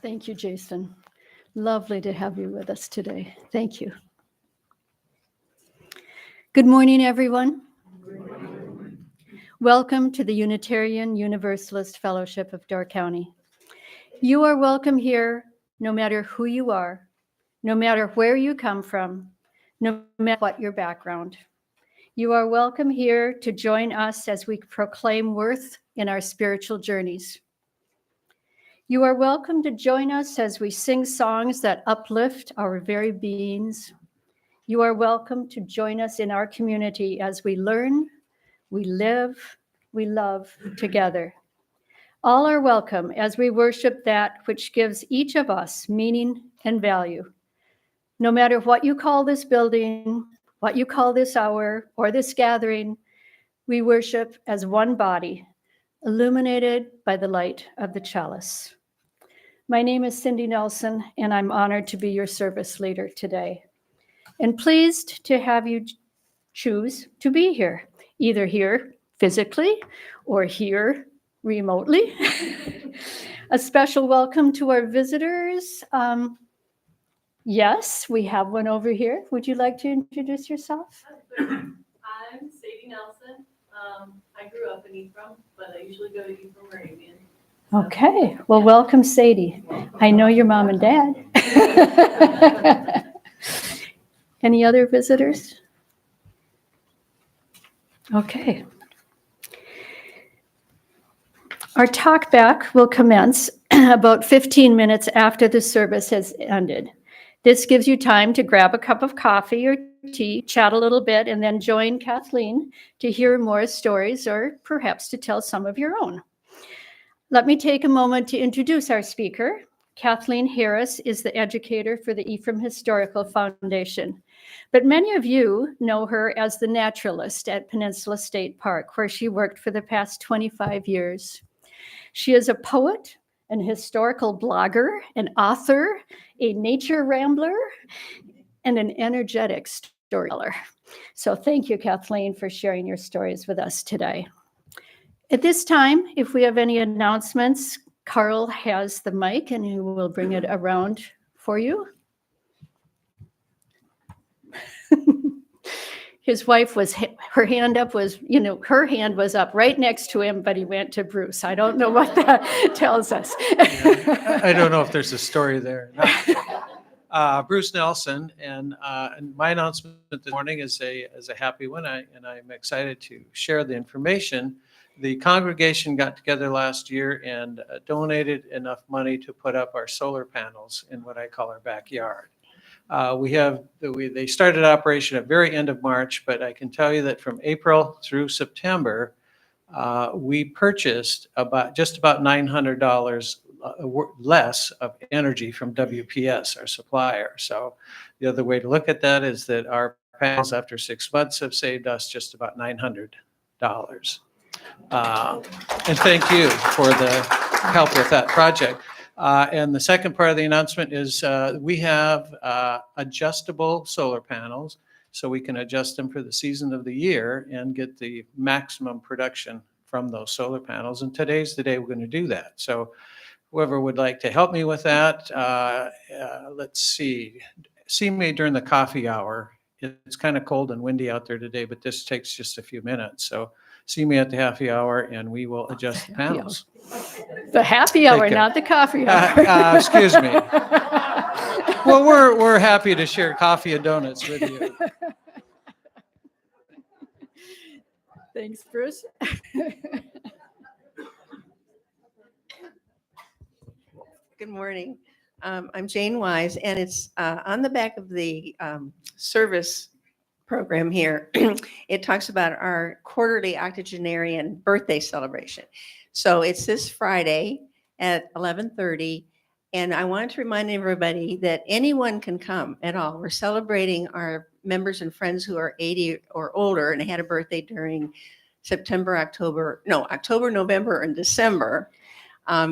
Thank you, Jason. Lovely to have you with us today. Thank you. Good morning, everyone. Welcome to the Unitarian Universalist Fellowship of Door County. You are welcome here no matter who you are, no matter where you come from, no matter what your background. You are welcome here to join us as we proclaim worth in our spiritual journeys. You are welcome to join us as we sing songs that uplift our very beings. You are welcome to join us in our community as we learn, we live, we love together. All are welcome as we worship that which gives each of us meaning and value. No matter what you call this building, what you call this hour, or this gathering, we worship as one body, illuminated by the light of the chalice. My name is Cindy Nelson, and I'm honored to be your service leader today, and pleased to have you choose to be here, either here physically or here remotely. A special welcome to our visitors. Yes, we have one over here. Would you like to introduce yourself? I'm Sadie Nelson. I grew up in Ephraim, but I usually go to Ephraim Moravian. Okay, well, welcome, Sadie. I know your mom and dad. Any other visitors? Okay. Our talk back will commence about 15 minutes after the service has ended. This gives you time to grab a cup of coffee or tea, chat a little bit, and then join Kathleen to hear more stories or perhaps to tell some of your own. Let me take a moment to introduce our speaker. Kathleen Harris is the educator for the Ephraim Historical Foundation, but many of you know her as the naturalist at Peninsula State Park, where she worked for the past 25 years. She is a poet, an historical blogger, an author, a nature rambler, and an energetic storyteller. So thank you, Kathleen, for sharing your stories with us today. At this time, if we have any announcements, Carl has the mic and he will bring it around for you. his wife was, her hand up was, her hand was up right next to him, but he went to Bruce. I don't know what that tells us. I don't know if there's a story there. Bruce Nelson, and my announcement this morning is a happy one, and I'm excited to share the information. The congregation got together last year and donated enough money to put up our solar panels in what I call our backyard. They started operation at very end of March, but I can tell you that from April through September, we purchased just about $900 less of energy from WPS, our supplier. So the other way to look at that is that our panels after 6 months have saved us just about $900. And thank you for the help with that project. And the second part of the announcement is we have adjustable solar panels, so we can adjust them for the season of the year and get the maximum production from those solar panels. And today's the day we're going to do that. So whoever would like to help me with that, let's see me during the coffee hour. It's kind of cold and windy out there today, but this takes just a few minutes. So see me at the happy hour and we will adjust the panels. The happy hour, Take care. not the coffee hour. Excuse me. Well, we're happy to share coffee and donuts with you. Thanks, Bruce. Good morning. I'm Jane Wise, and it's on the back of the service program here. It talks about our quarterly octogenarian birthday celebration. So it's this Friday at 11:30, and I wanted to remind everybody that anyone can come at all. We're celebrating our members and friends who are 80 or older and had a birthday during October, November, and December.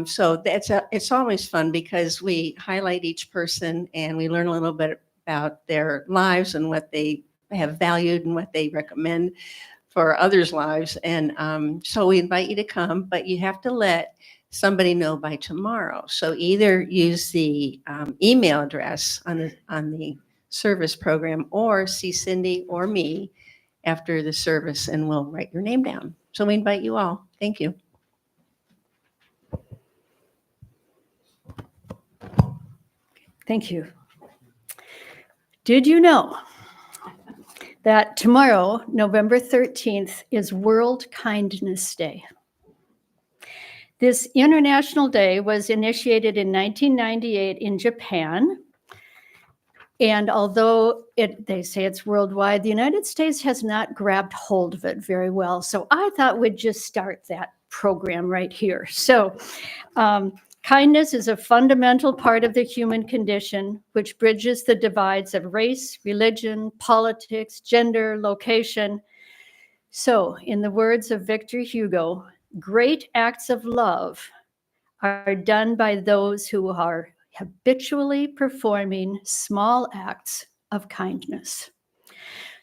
So it's always fun because we highlight each person and we learn a little bit about their lives and what they have valued and what they recommend for others' lives. And so we invite you to come, but you have to let somebody know by tomorrow. So either use the email address on the service program, or see Cindy or me after the service and we'll write your name down. So we invite you all. Thank you. Thank you. Did you know that tomorrow, November 13th, is World Kindness Day? This international day was initiated in 1998 in Japan. And although they say it's worldwide, the United States has not grabbed hold of it very well. So I thought we'd just start that program right here. So kindness is a fundamental part of the human condition, which bridges the divides of race, religion, politics, gender, location. So in the words of Victor Hugo, great acts of love are done by those who are habitually performing small acts of kindness.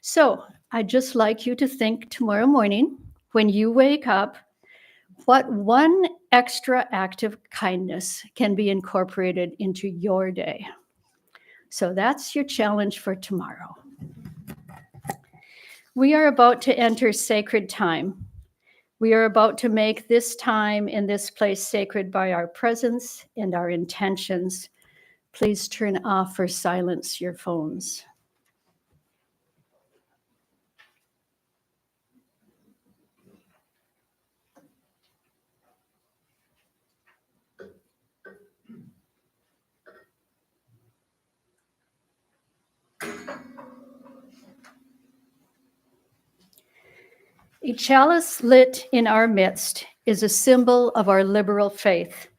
So I'd just like you to think tomorrow morning when you wake up, what one extra act of kindness can be incorporated into your day. So that's your challenge for tomorrow. We are about to enter sacred time. We are about to make this time and this place sacred by our presence and our intentions. Please turn off or silence your phones. A chalice lit in our midst is a symbol of our liberal faith,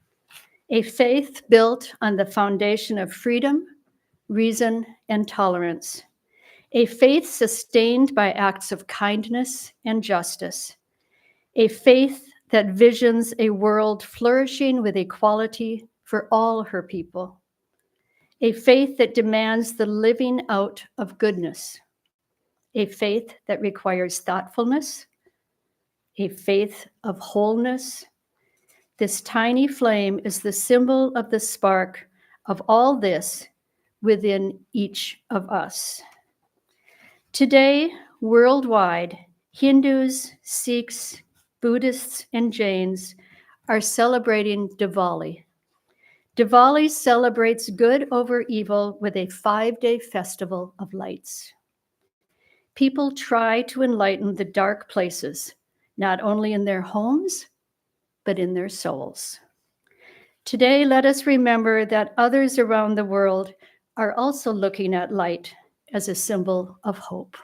a faith built on the foundation of freedom, reason, and tolerance, a faith sustained by acts of kindness and justice, a faith that visions a world flourishing with equality for all her people, a faith that demands the living out of goodness, a faith that requires thoughtfulness, a faith of wholeness. This tiny flame is the symbol of the spark of all this within each of us. Today, Worldwide, Hindus, Sikhs, Buddhists, and Jains are celebrating Diwali. Diwali celebrates good over evil with a 5-day festival of lights. People try to enlighten the dark places, not only in their homes, but in their souls. Today, let us remember that others around the world are also looking at light as a symbol of hope.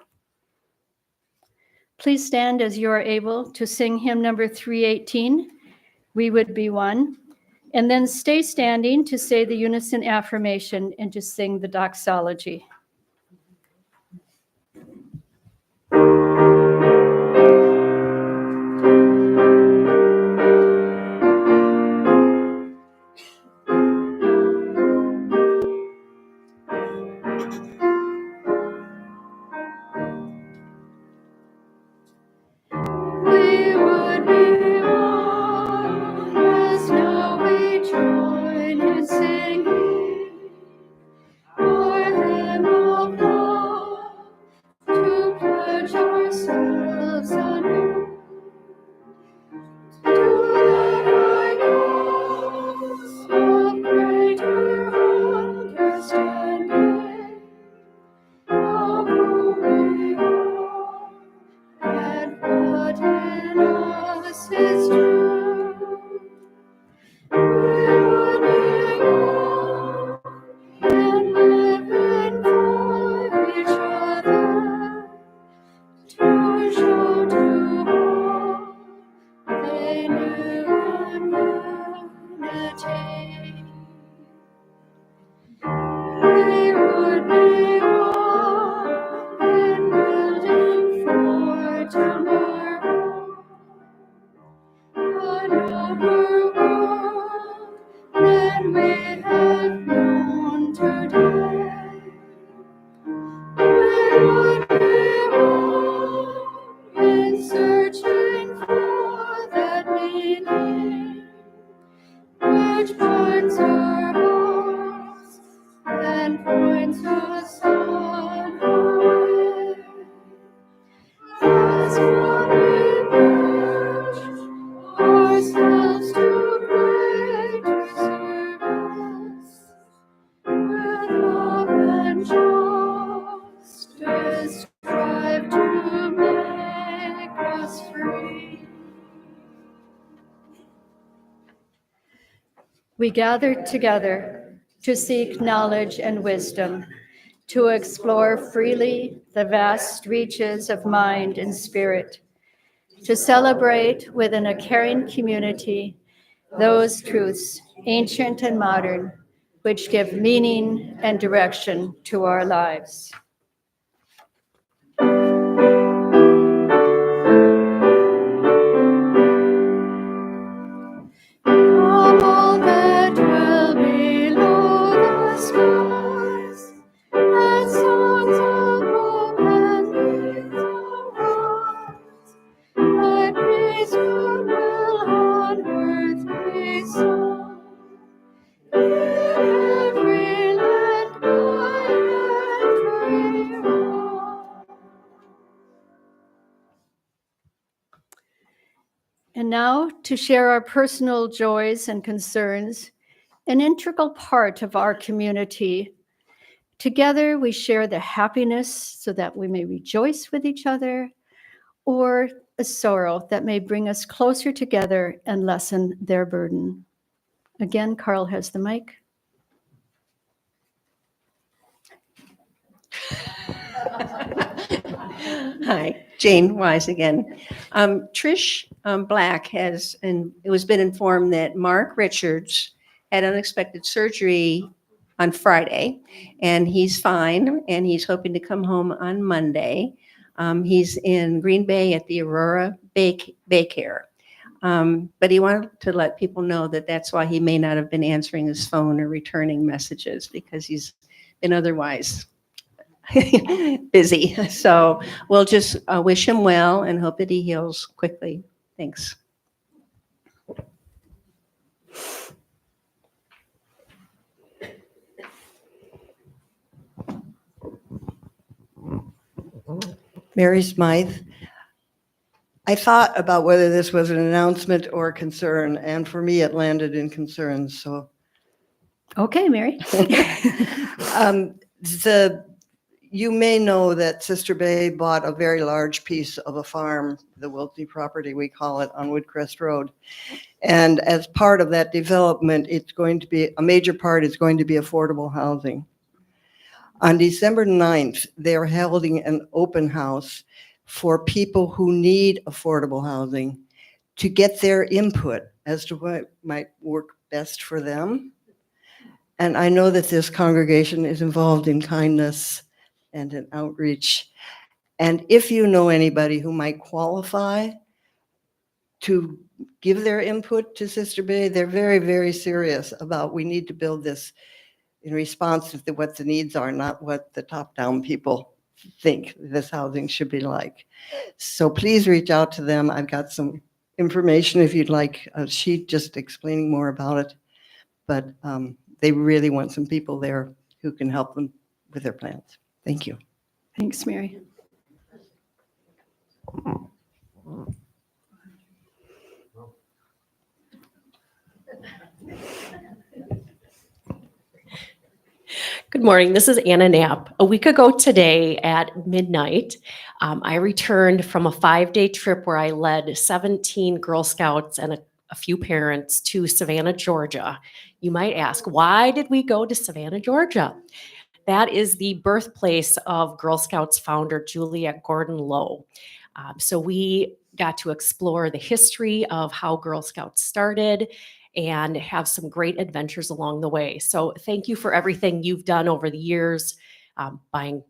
Please stand as you are able to sing hymn number 318, We Would Be One, and then stay standing to say the unison affirmation and to sing the doxology. We would be one, as now we join in singing our hymn of love, to pledge ourselves anew to that high cause of greater understanding of who we are and what in us is true. We would be one and living for each other, to show to all a new unity. We would be one in building for tomorrow a nobler world than we have known today. We would be one in searching for that meaning which binds our hearts and points us on our way. As one we pledge ourselves to greater service, with love and justice strive to make us free. We gather together to seek knowledge and wisdom, to explore freely the vast reaches of mind and spirit, to celebrate within a caring community those truths, ancient and modern, which give meaning and direction to our lives. From all that dwell below the skies, let songs of hope and faith arise. Let peace, goodwill on earth be sown, in every land by every home. And now, to share our personal joys and concerns, an integral part of our community. Together, we share the happiness so that we may rejoice with each other, or a sorrow that may bring us closer together and lessen their burden. Again, Carl has the mic. Hi, Jane Wise again. Trish Black has, and it was been informed that Mark Richards had unexpected surgery on Friday, and he's fine, and he's hoping to come home on Monday. He's in Green Bay at the Aurora Baycare. But he wanted to let people know that that's why he may not have been answering his phone or returning messages, because he's been otherwise busy. So we'll just wish him well and hope that he heals quickly. Thanks. Mary Smythe. I thought about whether this was an announcement or a concern, and for me, it landed in concerns, so. Okay, Mary. You may know that Sister Bay bought a very large piece of a farm, the Wiltsey property, we call it, on Woodcrest Road. And as part of that development, it's going to be, a major part is going to be affordable housing. On December 9th, they're holding an open house for people who need affordable housing to get their input as to what might work best for them. And I know that this congregation is involved in kindness and in outreach. And if you know anybody who might qualify to give their input to Sister Bay, they're very, very serious about, we need to build this in response to what the needs are, not what the top-down people think this housing should be like. So please reach out to them. I've got some information if you'd like a sheet just explaining more about it. But they really want some people there who can help them with their plans. Thank you. Thanks, Mary. Good morning. This is Anna Knapp. A week ago today at midnight, I returned from a 5-day trip where I led 17 Girl Scouts and a few parents to Savannah, Georgia. You might ask, why did we go to Savannah, Georgia? That is the birthplace of Girl Scouts founder Juliette Gordon Low. So we got to explore the history of how Girl Scouts started and have some great adventures along the way. So thank you for everything you've done over the years, buying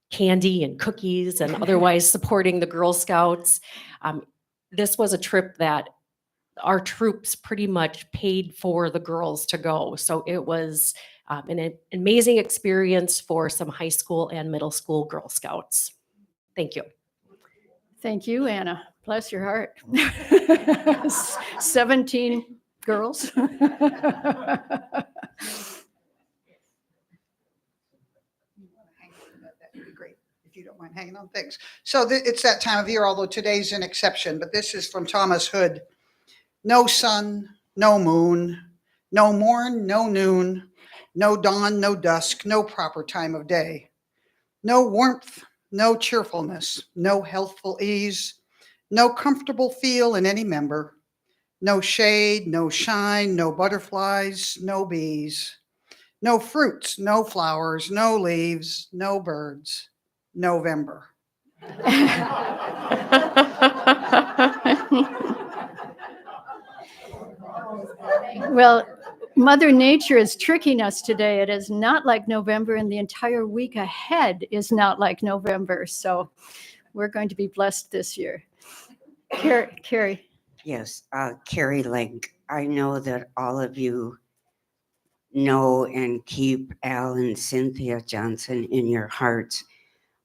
candy and cookies and otherwise supporting the Girl Scouts. This was a trip that our troops pretty much paid for the girls to go. So it was an amazing experience for some high school and middle school Girl Scouts. Thank you. Thank you, Anna. Bless your heart. 17 girls. That'd be great if you don't mind hanging on. Thanks. So it's that time of year, although today's an exception, but this is from Thomas Hood. No sun, no moon, no morn, no noon, no dawn, no dusk, no proper time of day. No warmth, no cheerfulness, no healthful ease, no comfortable feel in any member, no shade, no shine, no butterflies, no bees, no fruits, no flowers, no leaves, no birds, November. Well, Mother Nature is tricking us today. It is not like November, and the entire week ahead is not like November. So we're going to be blessed this year. Carrie. Yes, Carrie Link. I know that all of you know and keep Al and Cynthia Johnson in your hearts.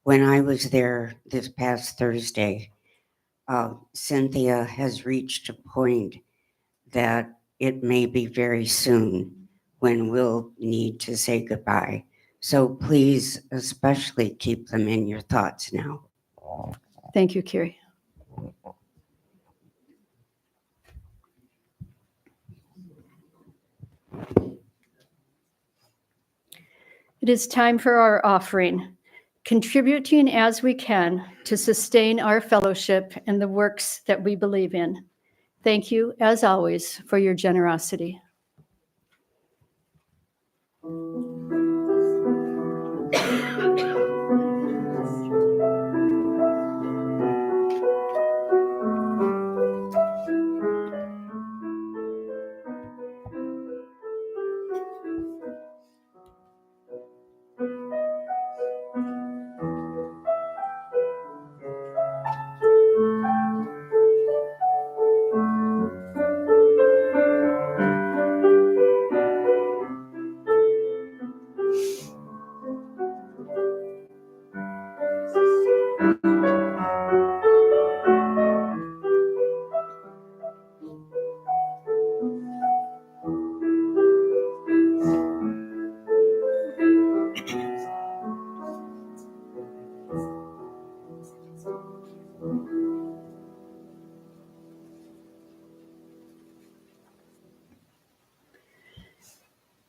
When I was there this past Thursday, Cynthia has reached a point that it may be very soon when we'll need to say goodbye. So please, especially keep them in your thoughts now. Thank you, Carrie. It is time for our offering, contributing as we can to sustain our fellowship and the works that we believe in. Thank you, as always, for your generosity.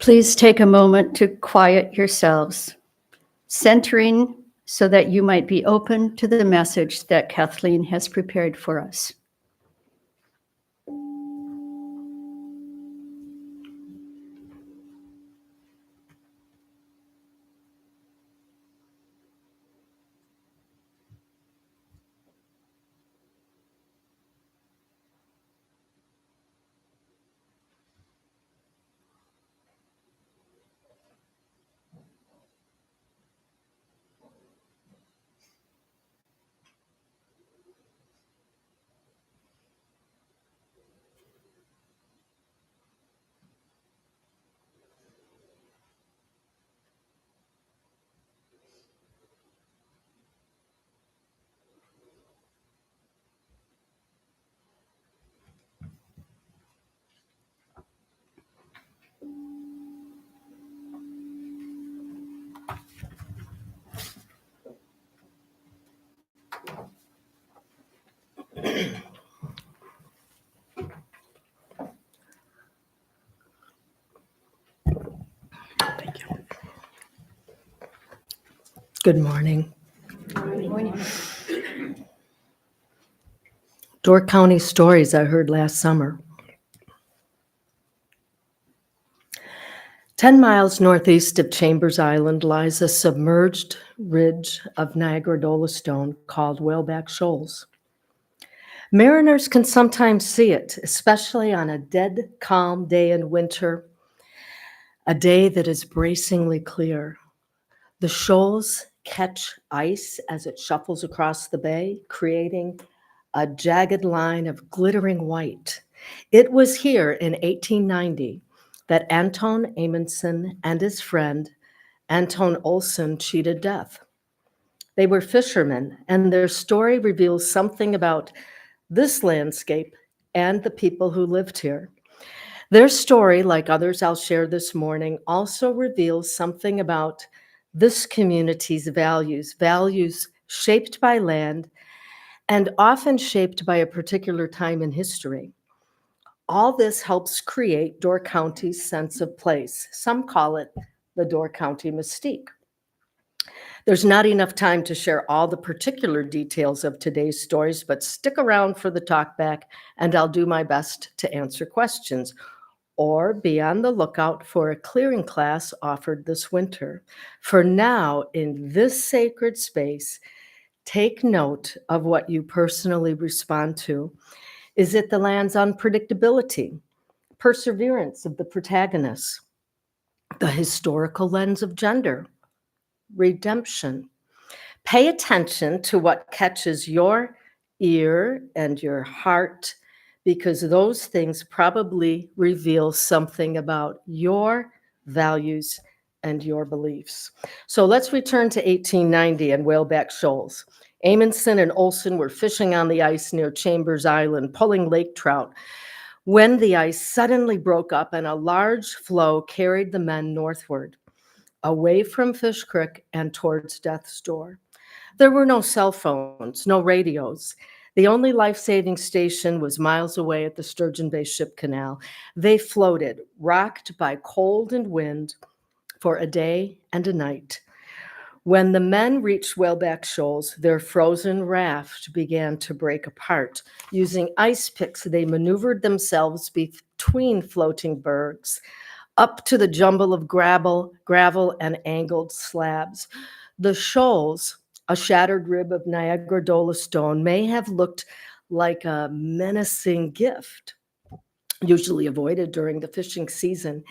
Please take a moment to quiet yourselves, centering so that you might be open to the message that Kathleen has prepared for us. Good morning. Door County stories I heard last summer. 10 miles northeast of Chambers Island lies a submerged ridge of Niagara stone called Whaleback Shoals. Mariners can sometimes see it, especially on a dead calm day in winter, a day that is bracingly clear. The shoals catch ice as it shuffles across the bay, creating a jagged line of glittering white. It was here in 1890 that Anton Amundsen and his friend Anton Olsen cheated death. They were fishermen, and their story reveals something about this landscape and the people who lived here. Their story, like others I'll share this morning, also reveals something about this community's values shaped by land and often shaped by a particular time in history. All this helps create Door County's sense of place. Some call it the Door County mystique. There's not enough time to share all the particular details of today's stories, but stick around for the talk back and I'll do my best to answer questions. Or be on the lookout for a clearing class offered this winter. For now, in this sacred space, take note of what you personally respond to. Is it the land's unpredictability, perseverance of the protagonists, the historical lens of gender, redemption? Pay attention to what catches your ear and your heart, because those things probably reveal something about your values and your beliefs. So let's return to 1890 and Whaleback Shoals. Amundsen and Olsen were fishing on the ice near Chambers Island, pulling lake trout, when the ice suddenly broke up and a large floe carried the men northward, away from Fish Creek and towards Death's Door. There were no cell phones, no radios. The only life-saving station was miles away at the Sturgeon Bay Ship Canal. They floated, rocked by cold and wind, for a day and a night. When the men reached Whaleback Shoals, their frozen raft began to break apart. Using ice picks, they maneuvered themselves between floating bergs, up to the jumble of gravel and angled slabs. The shoals, a shattered rib of Niagara stone, may have looked like a menacing gift, usually avoided during the fishing season.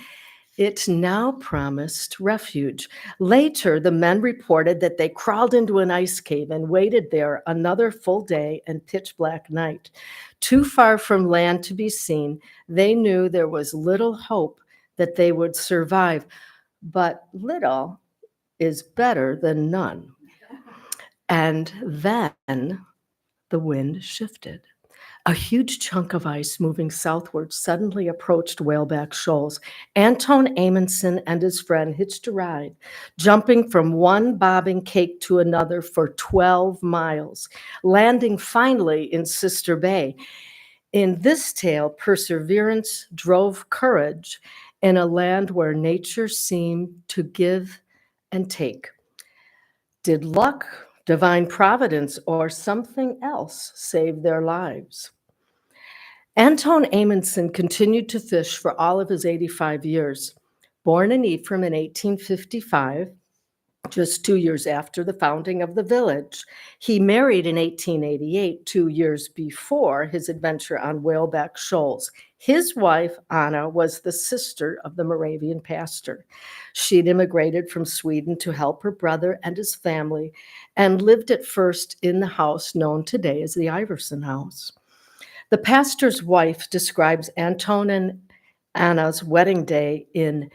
It now promised refuge. Later, the men reported that they crawled into an ice cave and waited there another full day and pitch black night. Too far from land to be seen, they knew there was little hope that they would survive, but little is better than none. And then the wind shifted. A huge chunk of ice moving southward suddenly approached Whaleback Shoals. Anton Amundsen and his friend hitched a ride, jumping from one bobbing cake to another for 12 miles, landing finally in Sister Bay. In this tale, perseverance drove courage, in a land where nature seemed to give and take. Did luck, divine providence, or something else save their lives? Anton Amundsen continued to fish for all of his 85 years. Born in Ephraim in 1855, just 2 years after the founding of the village, he married in 1888, 2 years before his adventure on Whaleback Shoals. His wife, Anna, was the sister of the Moravian pastor. She'd immigrated from Sweden to help her brother and his family and lived at first in the house known today as the Iverson House. The pastor's wife describes Anton and Anna's wedding day in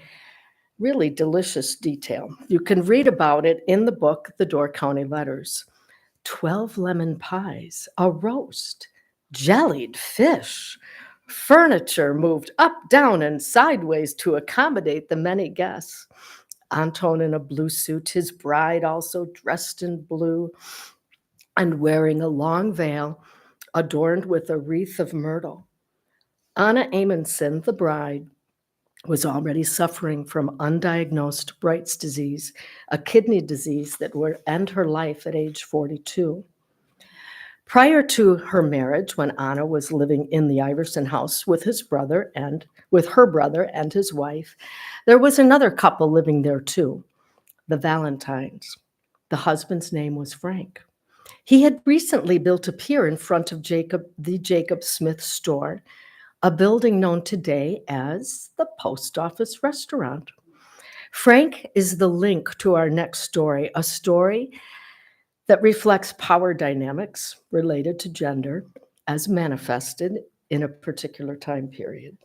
really delicious detail. You can read about it in the book, The Door County Letters. 12 lemon pies, a roast, jellied fish, furniture moved up, down, and sideways to accommodate the many guests. Anton in a blue suit, his bride also dressed in blue and wearing a long veil adorned with a wreath of myrtle. Anna Amundsen, the bride, was already suffering from undiagnosed Bright's disease, a kidney disease that would end her life at age 42. Prior to her marriage, when Anna was living in the Iverson house with her brother and his wife, there was another couple living there too, the Valentines. The husband's name was Frank. He had recently built a pier in front of the Jacob Smith store, a building known today as the Post Office Restaurant. Frank is the link to our next story, a story that reflects power dynamics related to gender as manifested in a particular time period.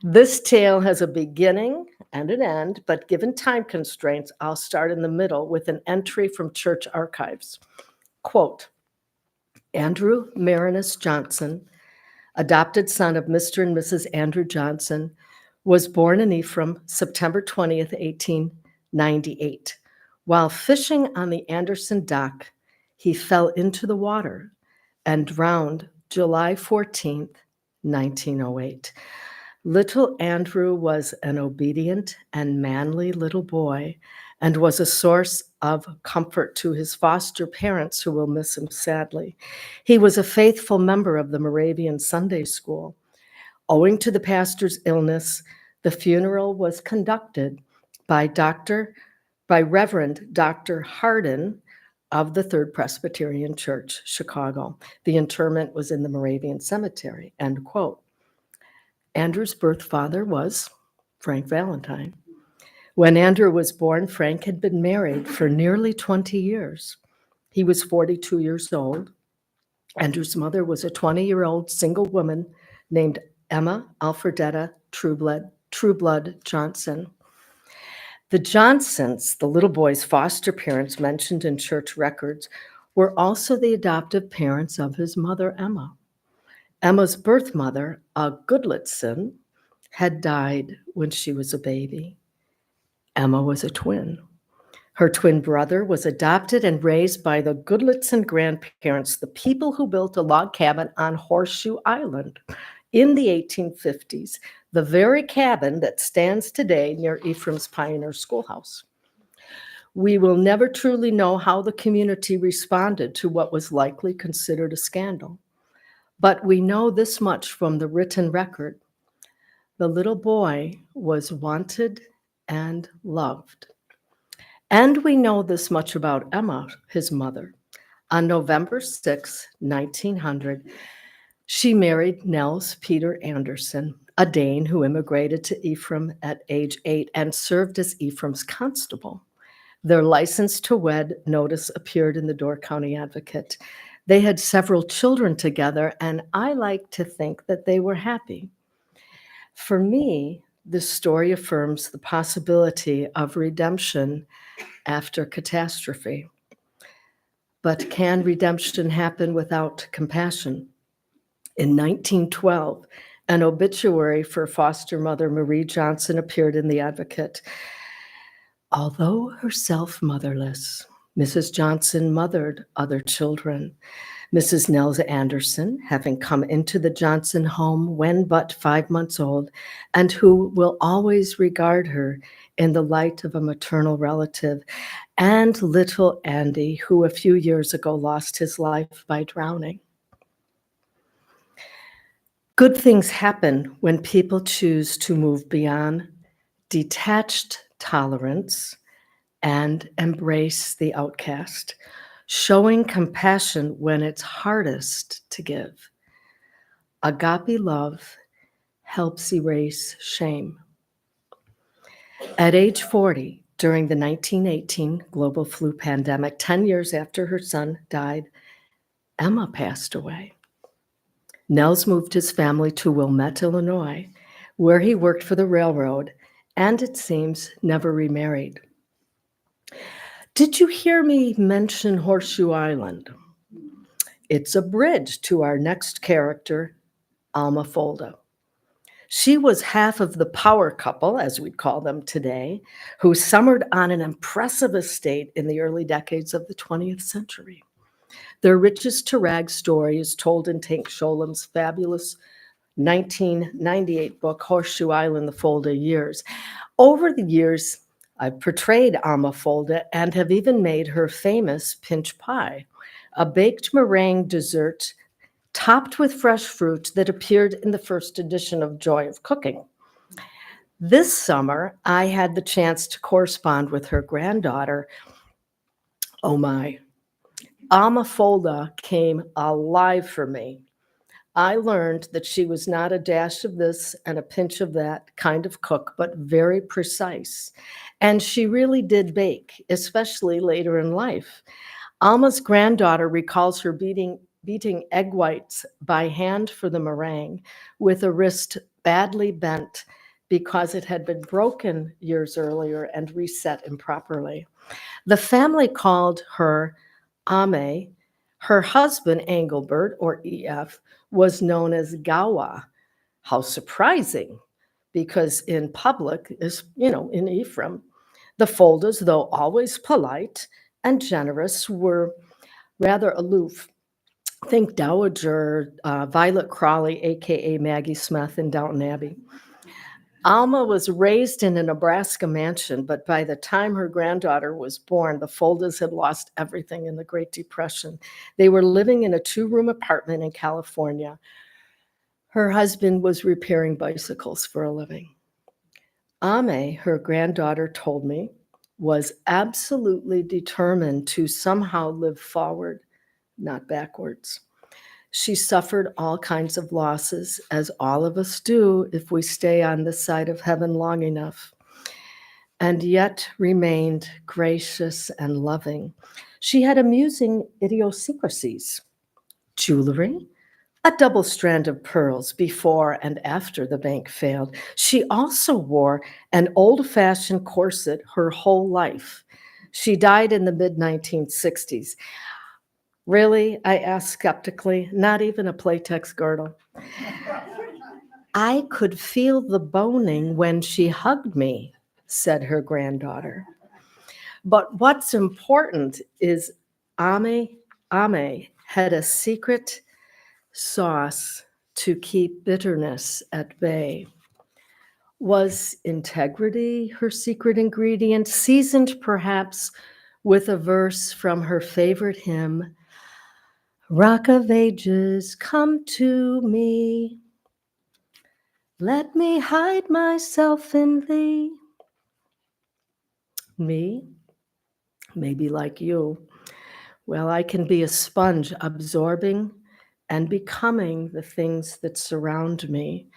This tale has a beginning and an end, but given time constraints, I'll start in the middle with an entry from church archives. Quote, Andrew Marinus Johnson, adopted son of Mr. and Mrs. Andrew Johnson, was born in Ephraim, September 20th, 1898. While fishing on the Anderson dock, he fell into the water and drowned July 14th, 1908. Little Andrew was an obedient and manly little boy and was a source of comfort to his foster parents who will miss him sadly. He was a faithful member of the Moravian Sunday School. Owing to the pastor's illness, the funeral was conducted by Reverend Dr. Hardin of the Third Presbyterian Church, Chicago. The interment was in the Moravian Cemetery, end quote. Andrew's birth father was Frank Valentine. When Andrew was born, Frank had been married for nearly 20 years. He was 42 years old. Andrew's mother was a 20-year-old single woman named Emma Alfredetta Trueblood Johnson. The Johnsons, the little boy's foster parents mentioned in church records, were also the adoptive parents of his mother, Emma. Emma's birth mother, a Goodletson, had died when she was a baby. Emma was a twin. Her twin brother was adopted and raised by the Goodletson grandparents, the people who built a log cabin on Horseshoe Island in the 1850s, the very cabin that stands today near Ephraim's Pioneer Schoolhouse. We will never truly know how the community responded to what was likely considered a scandal, but we know this much from the written record. The little boy was wanted and loved. And we know this much about Emma, his mother. On November 6, 1900, she married Nels Peter Anderson, a Dane who immigrated to Ephraim at age 8 and served as Ephraim's constable. Their license to wed notice appeared in the Door County Advocate. They had several children together, and I like to think that they were happy. For me, this story affirms the possibility of redemption after catastrophe. But can redemption happen without compassion? In 1912, an obituary for foster mother Marie Johnson appeared in the Advocate. Although herself motherless, Mrs. Johnson mothered other children. Mrs. Nels Anderson, having come into the Johnson home when but 5 months old, and who will always regard her in the light of a maternal relative, and little Andy, who a few years ago lost his life by drowning. Good things happen when people choose to move beyond detached tolerance and embrace the outcast, showing compassion when it's hardest to give. Agape love helps erase shame. At age 40, during the 1918 global flu pandemic, 10 years after her son died, Emma passed away. Nels moved his family to Wilmette, Illinois, where he worked for the railroad and, it seems, never remarried. Did you hear me mention Horseshoe Island? It's a bridge to our next character, Alma Folda. She was half of the power couple, as we'd call them today, who summered on an impressive estate in the early decades of the 20th century. Their riches to rags story is told in Tank Sholom's fabulous 1998 book, Horseshoe Island, The Folda Years. Over the years, I've portrayed Alma Folda and have even made her famous pinch pie, a baked meringue dessert topped with fresh fruit that appeared in the first edition of Joy of Cooking. This summer, I had the chance to correspond with her granddaughter. Oh my, Alma Folda came alive for me. I learned that she was not a dash of this and a pinch of that kind of cook, but very precise. And she really did bake, especially later in life. Alma's granddaughter recalls her beating egg whites by hand for the meringue with a wrist badly bent because it had been broken years earlier and reset improperly. The family called her Ame. Her husband, Engelbert, or EF, was known as Gawa. How surprising, because in public, in Ephraim, the Foldas, though always polite and generous, were rather aloof. Think Dowager Violet Crawley, aka Maggie Smith in Downton Abbey. Alma was raised in a Nebraska mansion, but by the time her granddaughter was born, the Foldas had lost everything in the Great Depression. They were living in a 2-room apartment in California. Her husband was repairing bicycles for a living. Ame, her granddaughter told me, was absolutely determined to somehow live forward, not backwards. She suffered all kinds of losses, as all of us do if we stay on this side of heaven long enough, and yet remained gracious and loving. She had amusing idiosyncrasies: jewelry, a double strand of pearls before and after the bank failed. She also wore an old-fashioned corset her whole life. She died in the mid-1960s. Really, I asked skeptically, not even a Playtex girdle. I could feel the boning when she hugged me, said her granddaughter. But what's important is Ame had a secret sauce to keep bitterness at bay. Was integrity her secret ingredient, seasoned perhaps with a verse from her favorite hymn, Rock of Ages, come to me. Let me hide myself in thee. Me? Maybe like you. Well, I can be a sponge, absorbing and becoming the things that surround me.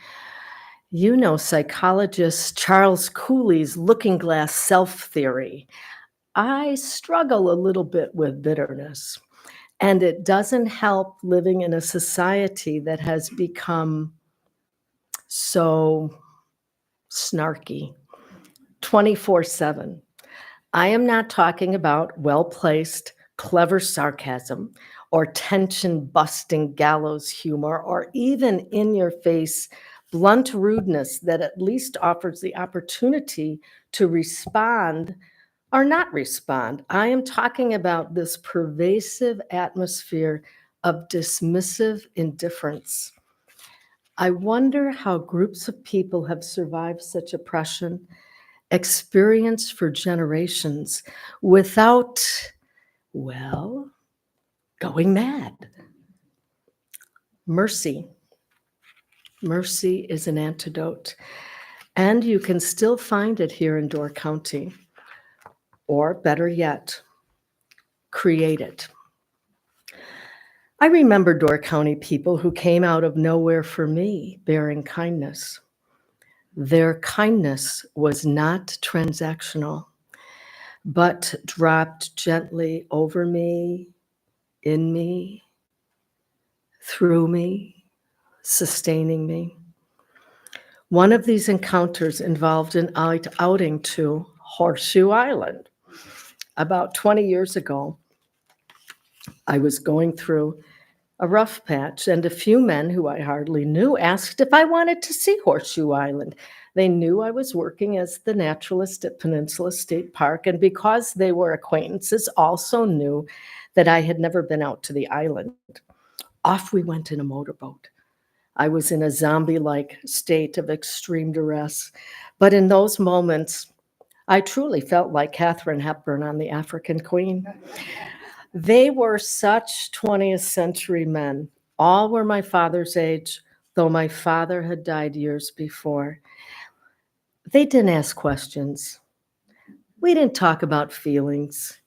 You know psychologist Charles Cooley's looking glass self theory. I struggle a little bit with bitterness. And it doesn't help living in a society that has become so snarky 24/7. I am not talking about well-placed, clever sarcasm or tension-busting gallows humor or even in-your-face, blunt rudeness that at least offers the opportunity to respond or not respond. I am talking about this pervasive atmosphere of dismissive indifference. I wonder how groups of people have survived such oppression, experienced for generations, without, well, going mad. Mercy. Mercy is an antidote, and you can still find it here in Door County. Or better yet, create it. I remember Door County people who came out of nowhere for me bearing kindness. Their kindness was not transactional, but dropped gently over me, in me, through me, sustaining me. One of these encounters involved an outing to Horseshoe Island. About 20 years ago, I was going through a rough patch, and a few men who I hardly knew asked if I wanted to see Horseshoe Island. They knew I was working as the naturalist at Peninsula State Park, and because they were acquaintances, also knew that I had never been out to the island. Off we went in a motorboat. I was in a zombie-like state of extreme duress, but in those moments, I truly felt like Katharine Hepburn on The African Queen. They were such 20th century men. All were my father's age, though my father had died years before. They didn't ask questions. We didn't talk about feelings.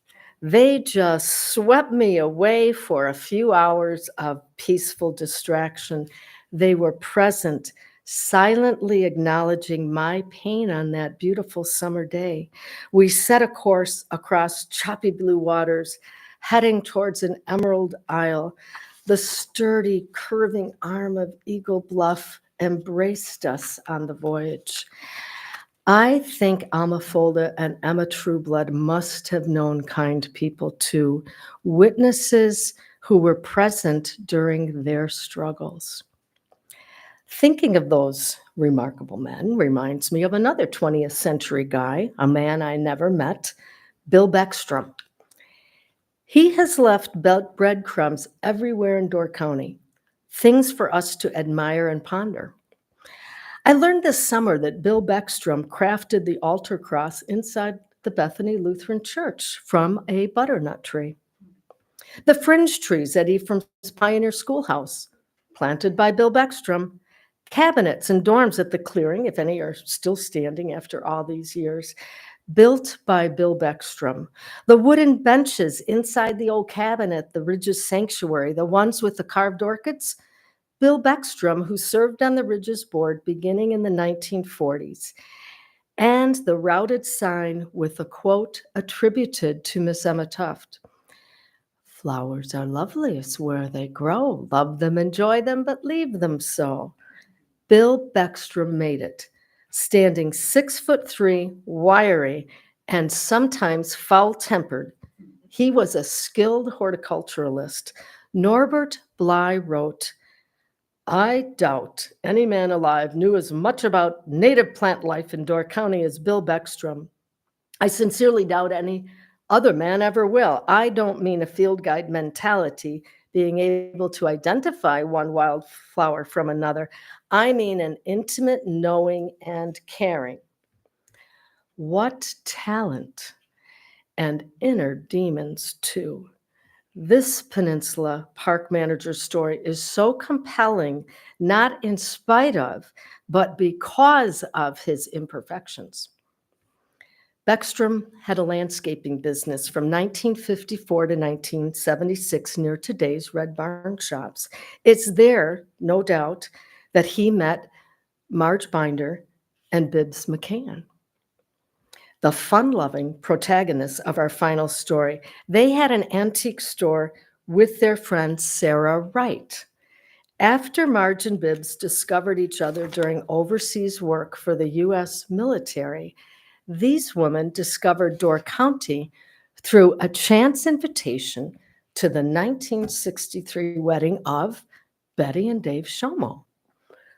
They just swept me away for a few hours of peaceful distraction. They were present, silently acknowledging my pain on that beautiful summer day. We set a course across choppy blue waters, heading towards an emerald isle. The sturdy, curving arm of Eagle Bluff embraced us on the voyage. I think Alma Folda and Emma Trueblood must have known kind people too, witnesses who were present during their struggles. Thinking of those remarkable men reminds me of another 20th century guy, a man I never met, Bill Beckstrom. He has left breadcrumbs everywhere in Door County, things for us to admire and ponder. I learned this summer that Bill Beckstrom crafted the altar cross inside the Bethany Lutheran Church from a butternut tree. The fringe trees at Ephraim's Pioneer Schoolhouse, planted by Bill Beckstrom. Cabinets and dorms at the clearing, if any are still standing after all these years, built by Bill Beckstrom. The wooden benches inside the old cabin at the Ridges Sanctuary, the ones with the carved orchids, Bill Beckstrom, who served on the Ridges board beginning in the 1940s. And the routed sign with a quote attributed to Miss Emma Tuft. "Flowers are loveliest where they grow. Love them, enjoy them, but leave them so." Bill Beckstrom made it, standing 6'3", wiry, and sometimes foul-tempered. He was a skilled horticulturalist. Norbert Bly wrote, "I doubt any man alive knew as much about native plant life in Door County as Bill Beckstrom. I sincerely doubt any other man ever will. I don't mean a field guide mentality, being able to identify one wildflower from another. I mean an intimate knowing and caring. What talent and inner demons too. This Peninsula Park manager's story is so compelling, not in spite of, but because of his imperfections. Beckstrom had a landscaping business from 1954 to 1976 near today's Red Barn Shops. It's there, no doubt, that he met Marge Binder and Bibbs McCann, the fun-loving protagonists of our final story. They had an antique store with their friend Sarah Wright. After Marge and Bibbs discovered each other during overseas work for the U.S. military, these women discovered Door County through a chance invitation to the 1963 wedding of Betty and Dave Shomo.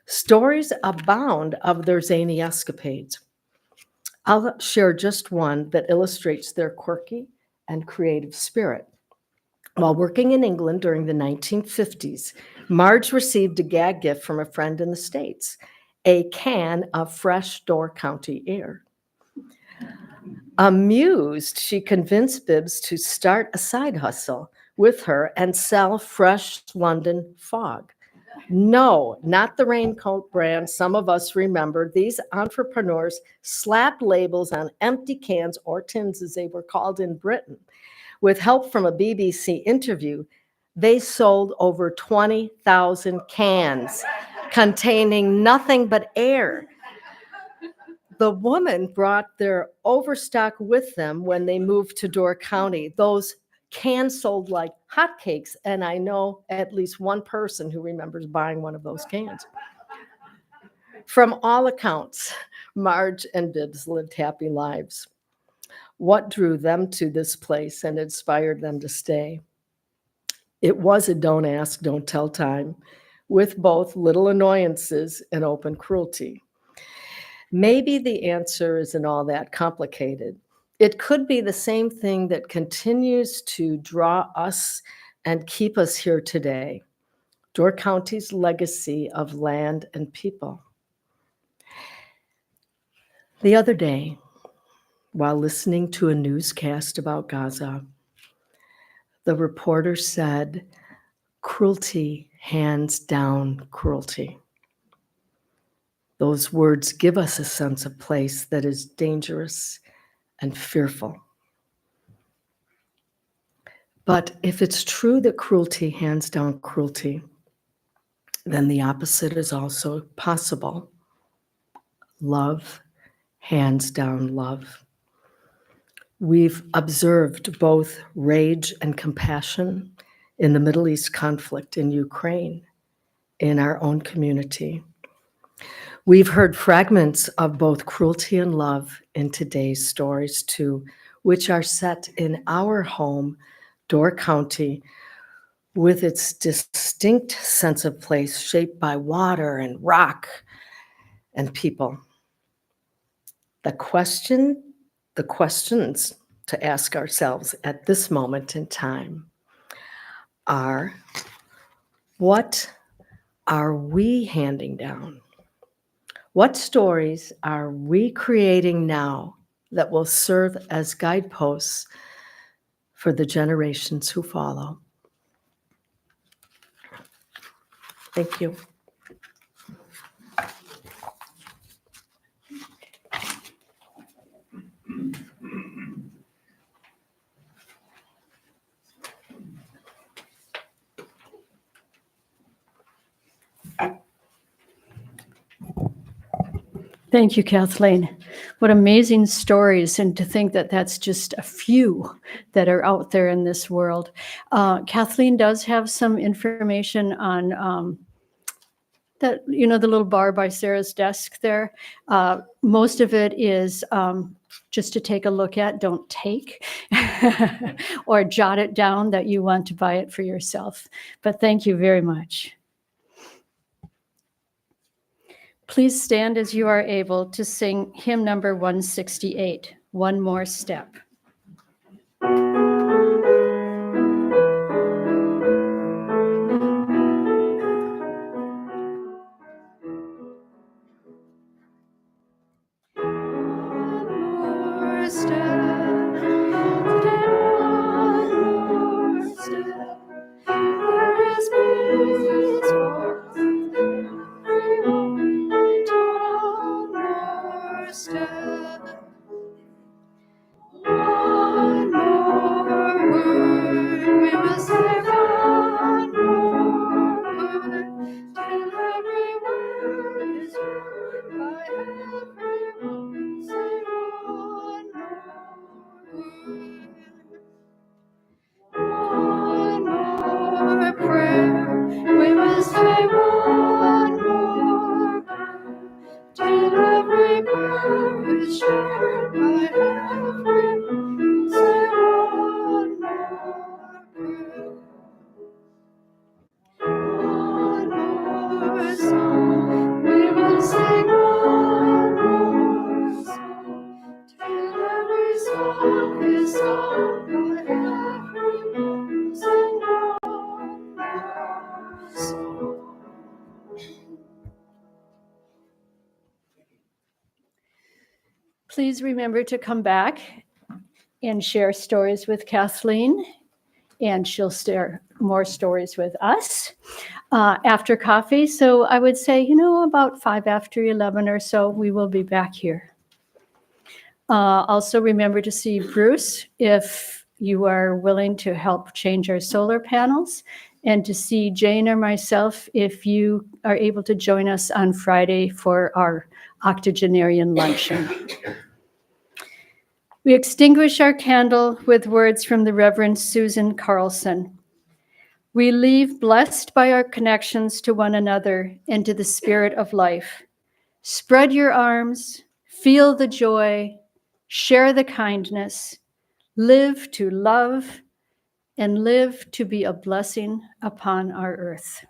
Stories abound of their zany escapades. I'll share just one that illustrates their quirky and creative spirit. While working in England during the 1950s, Marge received a gag gift from a friend in the States, a can of fresh Door County air. Amused, she convinced Bibbs to start a side hustle with her and sell fresh London fog. No, not the raincoat brand some of us remember. These entrepreneurs slapped labels on empty cans, or tins as they were called in Britain. With help from a BBC interview, they sold over 20,000 cans containing nothing but air. The woman brought their overstock with them when they moved to Door County. Those cans sold like hotcakes, and I know at least one person who remembers buying one of those cans. From all accounts, Marge and Bibbs lived happy lives. What drew them to this place and inspired them to stay? It was a don't ask, don't tell time, with both little annoyances and open cruelty. Maybe the answer isn't all that complicated. It could be the same thing that continues to draw us and keep us here today: Door County's legacy of land and people. The other day, while listening to a newscast about Gaza, the reporter said, "Cruelty hands down cruelty." Those words give us a sense of place that is dangerous and fearful. But if it's true that cruelty hands down cruelty, then the opposite is also possible. Love hands down love. We've observed both rage and compassion in the Middle East conflict in Ukraine, in our own community. We've heard fragments of both cruelty and love in today's stories too, which are set in our home, Door County, with its distinct sense of place shaped by water and rock and people. The questions to ask ourselves at this moment in time are, what are we handing down? What stories are we creating now that will serve as guideposts for the generations who follow? Thank you. Thank you, Kathleen. What amazing stories, and to think that that's just a few that are out there in this world. Kathleen does have some information on that, the little bar by Sarah's desk there. Most of it is just to take a look at, don't take, or jot it down that you want to buy it for yourself. But thank you very much. Please stand as you are able to sing hymn number 168, One More Step. Please remember to come back and share stories with Kathleen, and she'll share more stories with us after coffee. So I would say, about 5 after 11 or so, we will be back here. Also remember to see Bruce if you are willing to help change our solar panels, and to see Jane or myself if you are able to join us on Friday for our octogenarian luncheon. We extinguish our candle with words from the Reverend Susan Carlson. We leave blessed by our connections to one another and to the spirit of life. Spread your arms, feel the joy, share the kindness, live to love, and live to be a blessing upon our earth.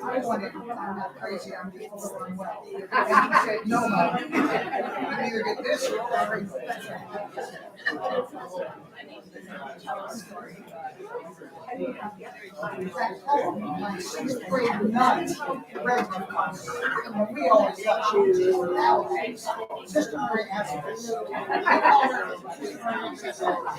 I wanted to find out crazy on before and well. I said, no, you can either get this or in fact, my sixth grade nun read the concept. And we always thought she was just nowadays. Sister Mary has this. I called her Sister Mary.